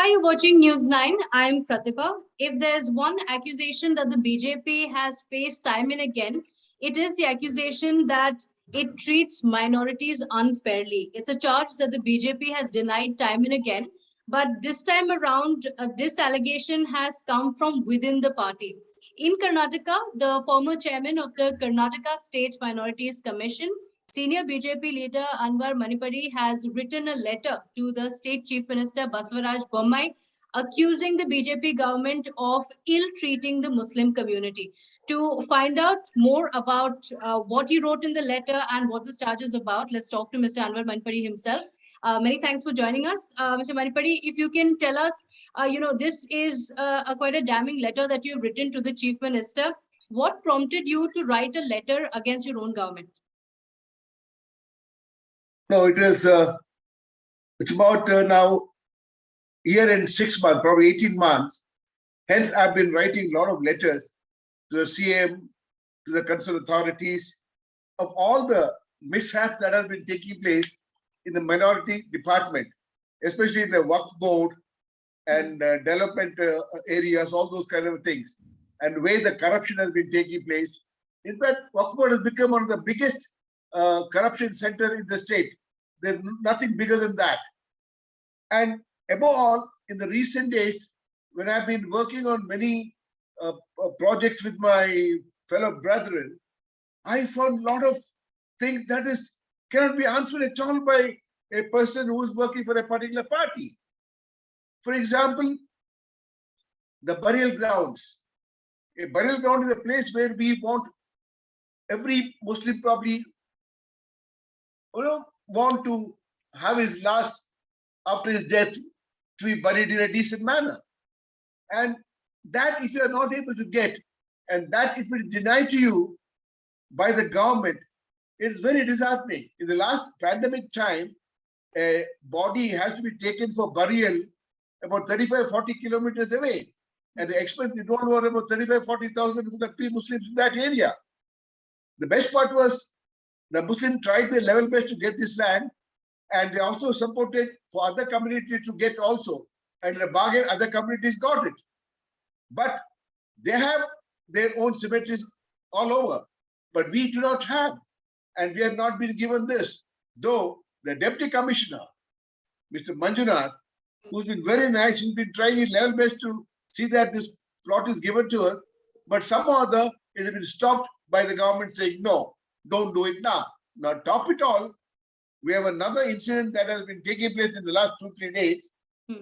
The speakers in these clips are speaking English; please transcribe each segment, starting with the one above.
Hi, you're watching News 9. I'm Pratibha. If there's one accusation that the BJP has faced time and again, it is the accusation that it treats minorities unfairly. It's a charge that the BJP has denied time and again. But this time around, this allegation has come from within the party. In Karnataka, the former chairman of the Karnataka State Minorities Commission, senior BJP leader Anwar Manipadi, has written a letter to the state chief minister Basavaraj Bommai accusing the BJP government of ill-treating the Muslim community. To find out more about what he wrote in the letter and what this charge is about, let's talk to Mr. Anwar Manipadi himself. Many thanks for joining us. Mr. Manipadi, if you can tell us, this is quite a damning letter that you've written to the chief minister. What prompted you to write a letter against your own government? No, it's about now year and 6 months, probably 18 months. Hence, I've been writing a lot of letters to the CM, to the concerned authorities of all the mishaps that have been taking place in the minority department, especially in the Waqf board and development areas, all those kind of things, and where the corruption has been taking place. In fact, Waqf board has become one of the biggest corruption center in the state. There's nothing bigger than that. And above all, in the recent days, when I've been working on many projects with my fellow brethren, I found a lot of things that cannot be answered at all by a person who is working for a particular party. For example, the burial grounds. A burial ground is a place where we want every Muslim probably want to have his last after his death to be buried in a decent manner. And that if you are not able to get, and that if it is denied to you by the government, it's very disheartening. In the last pandemic time, a body has to be taken for burial about 35-40 kilometers away. And the expense is don't worry about 35,000-40,000 for the pre-Muslims in that area. The best part was the Muslims tried their level best to get this land, and they also supported for other communities to get also. And in the bargain, other communities got it. But they have their own cemeteries all over. But we do not have. And we have not been given this. Though the Deputy Commissioner, Mr. Manjunath, who's been very nice, he's been trying his level best to see that this plot is given to us. But somehow or other, it has been stopped by the government saying, no, don't do it now. Now, top it all, we have another incident that has been taking place in the last 2-3 days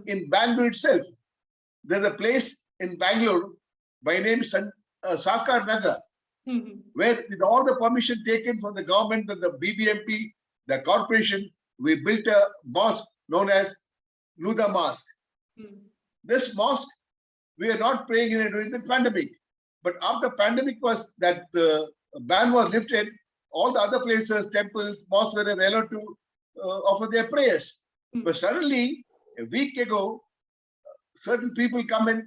in Bangalore itself. There's a place in Bangalore by name Sakar Nagar, where with all the permission taken from the government and the BBMP, the corporation, we built a mosque known as Luda Mosque. This mosque, we are not praying in it during the pandemic. But after pandemic was that the ban was lifted, all the other places, temples, mosques were allowed to offer their prayers. But suddenly, a week ago, certain people come and,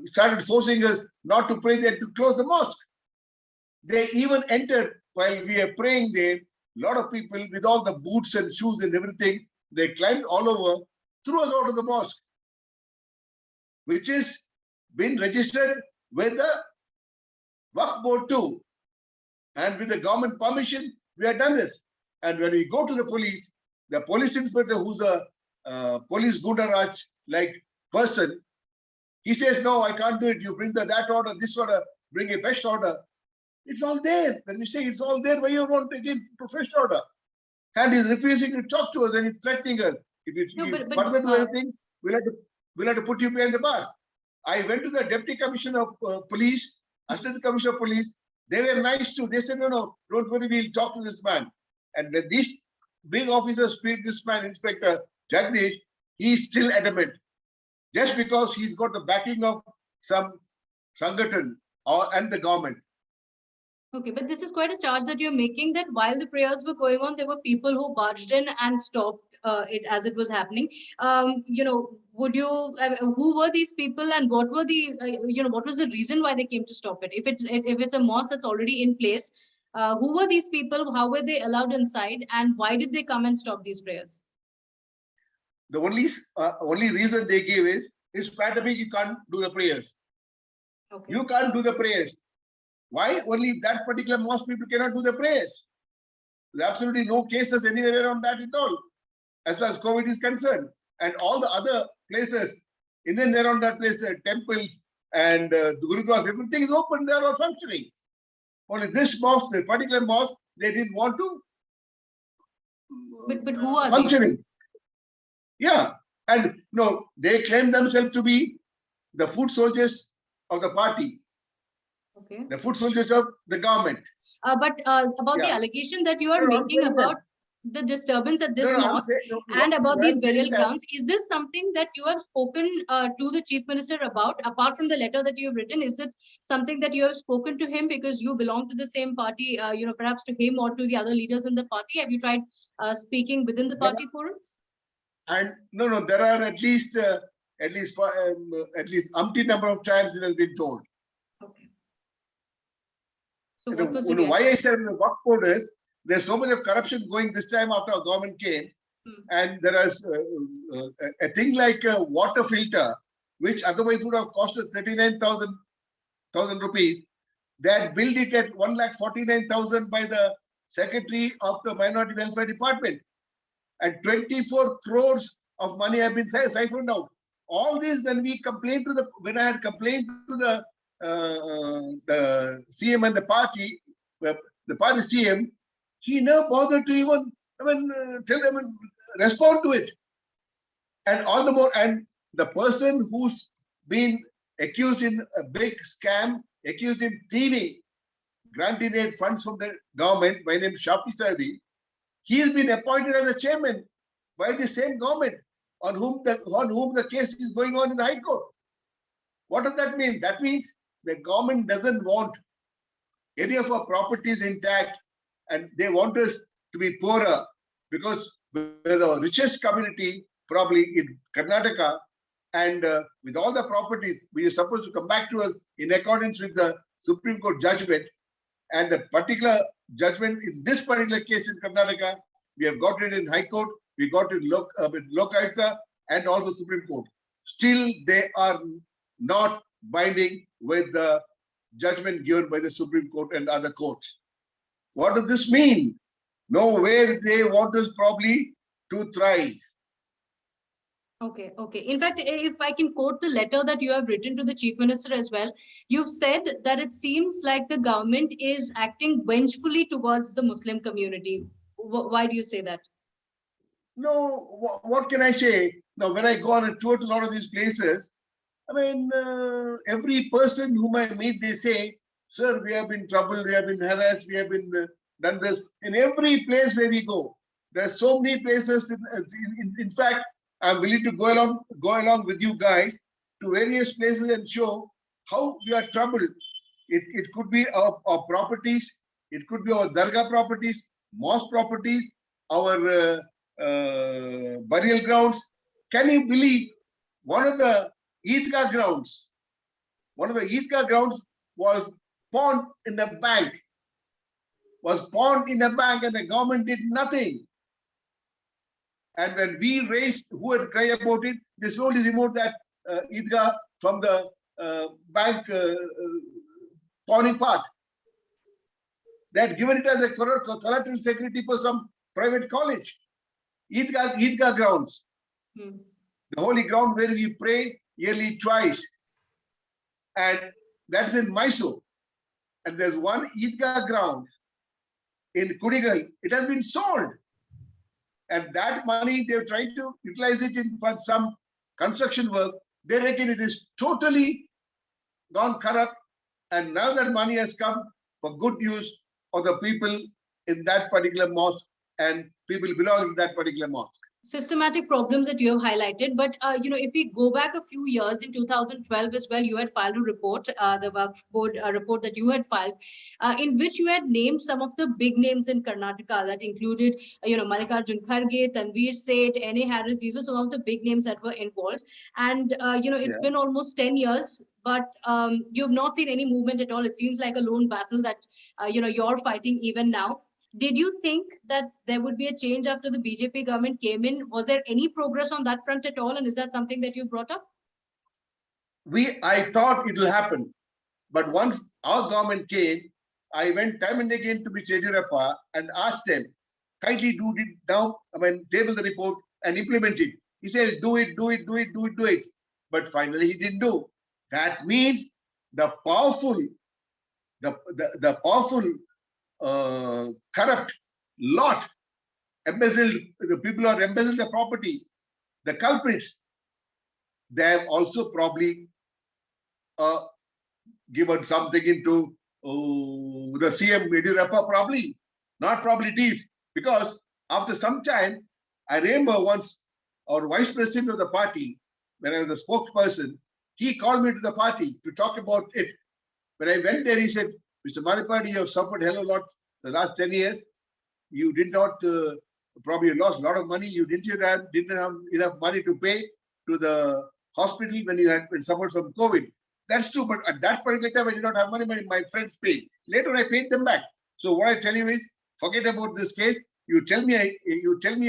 started forcing us not to pray there, to close the mosque. They even entered while we are praying there. A lot of people with all the boots and shoes and everything, they climbed all over, threw us out of the mosque, which is been registered with the Waqf board too. And with the government permission, we have done this. And when we go to the police inspector, who's a police gundaraj like person, he says, no, I can't do it. You bring that order, this order, bring a fresh order. It's all there. When we say it's all there, why you want to give a fresh order? And he's refusing to talk to us and he's threatening us. If you further do anything, we'll have to put you behind the bars. I went to the Deputy Commissioner of Police, Assistant Commissioner of Police. They were nice too. They said, no, don't worry, we'll talk to this man. And when these big officers speak this man, Inspector Jagdish, he's still adamant. Just because he's got the backing of some Sangathan and the government. Okay, but this is quite a charge that you're making, that while the prayers were going on, there were people who barged in and stopped it as it was happening. Would you? Who were these people, and what were the? What was the reason why they came to stop it? If it's a mosque that's already in place, who were these people? How were they allowed inside, and why did they come and stop these prayers? The only reason they gave is pandemic, you can't do the prayers. Okay. You can't do the prayers. Why? Only that particular mosque people cannot do the prayers. There's absolutely no cases anywhere around that at all, as far as COVID is concerned. And all the other places, in and around that place, the temples and the gurudwaras, everything is open, they are all functioning. Only this mosque, the particular mosque, they didn't want to But who are functioning. Yeah, and no, they claim themselves to be the foot soldiers of the party, Okay. the foot soldiers of the government. But about the Yeah. allegation that you are No, I'm making saying about the disturbance at this No, no, I'm mosque saying, no, and about what these I'm saying burial that- grounds, is this something that you have spoken to the chief minister about, apart from the letter that you have written? Is it something that you have spoken to him because you belong to the same party, perhaps to him or to the other leaders in the party? Have you tried speaking within the party forums? And no, there are at least umpteen number of times it has been told. Okay. So You what was the know, why reaction? I said in the work code is there's so much of corruption going this time after our government came, and there is a thing like a water filter, which otherwise would have costed 39,000 rupees. They had billed it at 1,49,000 by the secretary of the Minority Welfare Department, and 24 crores of money have been siphoned out. All this, when I had complained to the CM and the party CM, he never bothered to even tell them and respond to it. And all the more, and the person who's been accused in a big scam, accused in thieving, granting aid funds from the government, by name Shafi Saadi, he has been appointed as a chairman by the same government on whom the case is going on in the High Court. What does that mean? That means the government doesn't want any of our properties intact, and they want us to be poorer, because we're the richest community probably in Karnataka, and with all the properties, we are supposed to come back to us in accordance with the Supreme Court judgment. And the particular judgment in this particular case in Karnataka, we have got it in High Court, we got it with Lokayukta and also Supreme Court. Still, they are not binding with the judgment given by the Supreme Court and other courts. What does this mean? Nowhere they want us probably to thrive. Okay. In fact, if I can quote the letter that you have written to the chief minister as well, you've said that it seems like the government is acting vengefully towards the Muslim community. Why do you say that? No, what can I say? Now, when I go on a tour to a lot of these places, every person whom I meet, they say, sir, we have been troubled, we have been harassed, we have been done this. In every place where we go, there are so many places. In fact, I'm willing to go along with you guys to various places and show how we are troubled. It could be our properties, it could be our dargah properties, mosque properties, our burial grounds. Can you believe one of the Eidgah grounds was pawned in a bank, and the government did nothing. And when we raised who had cried about it, they slowly removed that Eidgah from the bank pawning part. They had given it as a collateral security for some private college. Eidgah grounds, the holy ground where we pray yearly twice, and that's in Mysore. And there's one Eidgah ground in Kudigal. It has been sold, and that money they're trying to utilize it for some construction work. They reckon it is totally gone corrupt, and now that money has come for good use of the people in that particular mosque and people belonging to that particular mosque. Systematic problems that you have highlighted, but if we go back a few years, in 2012 as well, you had filed a report, the Waqf Board report that you had filed, in which you had named some of the big names in Karnataka that included, Mallikarjun Kharge, Tanveer Seth, N.A. Harris. These were some of the big names that were involved, and it's been almost 10 years, but you've not seen any movement at all. It seems like a lone battle that you're fighting even now. Did you think that there would be a change after the BJP government came in? Was there any progress on that front at all? And is that something that you brought up? I thought it will happen. But once our government came, I went time and again to Mr. Yediyurappa and asked them, kindly do it now, table the report and implement it. He says, do it. But finally he didn't do. That means the powerful, the powerful, corrupt lot embezzled, the people who are embezzled the property, the culprits, they have also probably given something into the CM Yediyurappa, probably, not probably it is, because after some time, I remember once our vice president of the party, when I was the spokesperson, he called me to the party to talk about it. When I went there, he said, Mr. Manipadi, you have suffered hell of a lot the last 10 years. You did not, probably lost a lot of money. You didn't have enough money to pay to the hospital when you had suffered from COVID. That's true, but at that particular time, I did not have money. My friends paid. Later, I paid them back. So what I tell you is, forget about this case. You tell me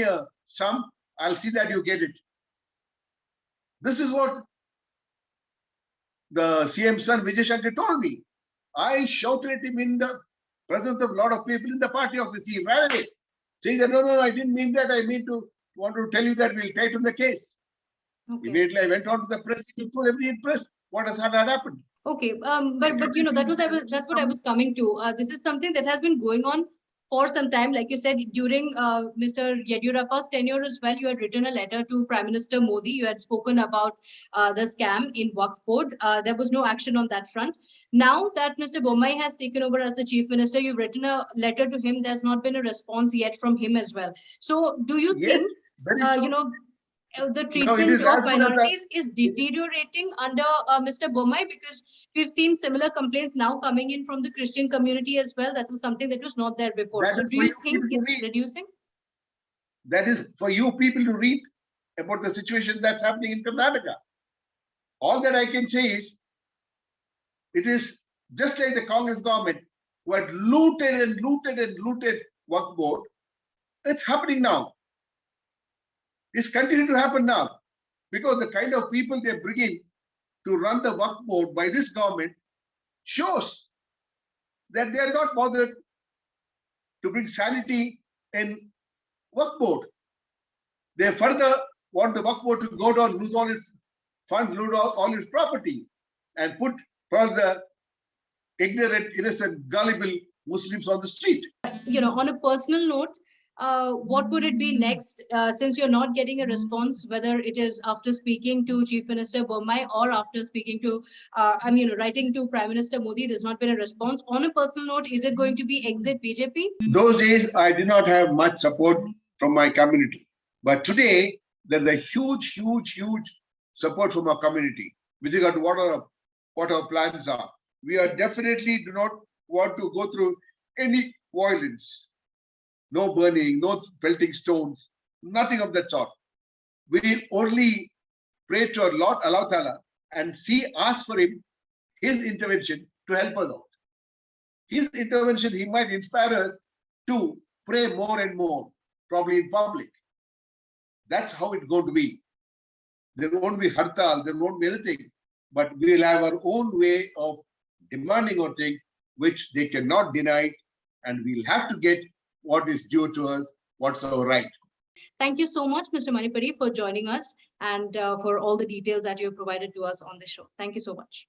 a sum. I'll see that you get it. This is what the CM son Vijay Shankar told me. I shouted at him in the presence of a lot of people in the party office. He ran away, saying that no, I didn't mean that. I want to tell you that we'll tighten the case. Okay. Immediately, I went on to the press to tell every press what had happened. Okay, but you know that's what I was coming to. This is something that has been going on for some time. Like you said, during Mr. Yediyurappa's tenure as well, you had written a letter to Prime Minister Modi. You had spoken about the scam in Waqf Board. There was no action on that front. Now that Mr. Bommai has taken over as the Chief Minister, you've written a letter to him. There's not been a response yet from him as well. So do you think, the treatment of minorities is deteriorating under Mr. Bommai? Because we've seen similar complaints now coming in from the Christian community as well. That was something that was not there before. So do you think it's reducing? That is for you people to read about the situation that's happening in Karnataka. All that I can say is, it is just like the Congress government who had looted Waqf Board. It's happening now. It's continuing to happen now, because the kind of people they bring in to run the Waqf Board by this government shows that they are not bothered to bring sanity in Waqf Board. They further want the Waqf Board to go down, lose all its funds, lose all its property, and put the ignorant, innocent, gullible Muslims on the street. On a personal note, what would it be next, since you're not getting a response, whether it is after speaking to Chief Minister Bommai or after speaking to, writing to Prime Minister Modi, there's not been a response. On a personal note, is it going to be exit BJP? Those days, I did not have much support from my community. But today, there's a huge support from our community with regard to what our plans are. We are definitely do not want to go through any violence. No burning, no pelting stones, nothing of that sort. We only pray to our Lord Allah Ta'ala and ask for His intervention to help us out. His intervention, He might inspire us to pray more and more, probably in public. That's how it's going to be. There won't be hartal, there won't be anything, but we'll have our own way of demanding our things, which they cannot deny, and we'll have to get what is due to us, what's our right. Thank you so much, Mr. Manipadi, for joining us and for all the details that you have provided to us on the show. Thank you so much.